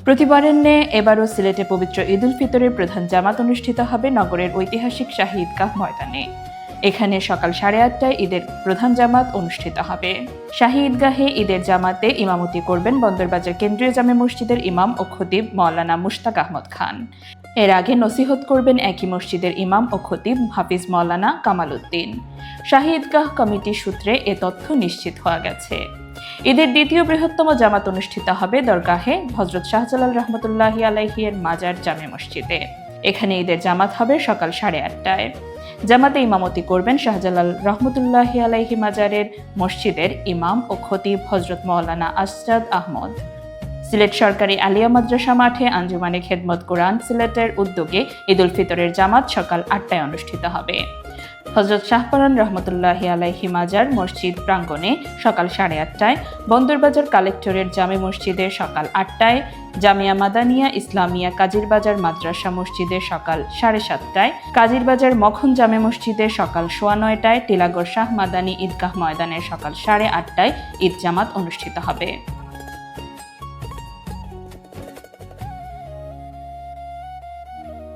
প্রতিবারের ন্যায় এবারও সিলেটে পবিত্র ঈদ উল ফিতরের প্রধান জামাত অনুষ্ঠিত হবে নগরের ঐতিহাসিক শাহী ঈদগাহ ময়দানে। এখানে সকাল 8:30টায় ঈদের প্রধান জামাত অনুষ্ঠিত হবে। শাহী ঈদগাহে ঈদের জামাতে ইমামতি করবেন বন্দরবাজার কেন্দ্রীয় জামে মসজিদের ইমাম ও খতিব মাওলানা মুশতাক আহমদ খান। এর আগে নসিহত করবেন একই মসজিদের ইমাম ও খতিব হাফিজ মাওলানা কামাল উদ্দিন। শাহী ঈদগাহ কমিটি সূত্রে এ তথ্য নিশ্চিত হওয়া গেছে। ঈদের দ্বিতীয় বৃহত্তম জামাত অনুষ্ঠিত হবে দরগাহে হযরত শাহজালাল রহমতুল্লাহি আলাইহি এর মাজার জামে মসজিদে। এখানে ঈদের জামাত হবে সকাল 8:30টায়। জামাতে ইমামতি করবেন শাহজালাল রহমতুল্লাহি আলাইহি মাজারের মসজিদের ইমাম ও খতিব হযরত মাওলানা আসজাদ আহমদ। সিলেট সরকারি আলিয়া মাদ্রাসা মাঠে আঞ্জুমানে খেদমত কোরআন সিলেটের উদ্যোগে ঈদ উল ফিতরের জামাত সকাল 8টায় অনুষ্ঠিত হবে। হযরত শাহপরান রহমতুল্লাহি আলাইহি মাজার মসজিদ প্রাঙ্গণে সকাল 8:30টায়, বন্দরবাজার কালেক্টরের জামে মসজিদে সকাল 8টায়, জামিয়া মাদানিয়া ইসলামিয়া কাজিরবাজার মাদ্রাসা মসজিদে সকাল 7:30টায়, কাজিরবাজার মখন জামে মসজিদে সকাল 9:15টায়, টিলাগড় শাহ মাদানী ঈদগাহ ময়দানে সকাল 8:30টায় ঈদ জামাত অনুষ্ঠিত হবে।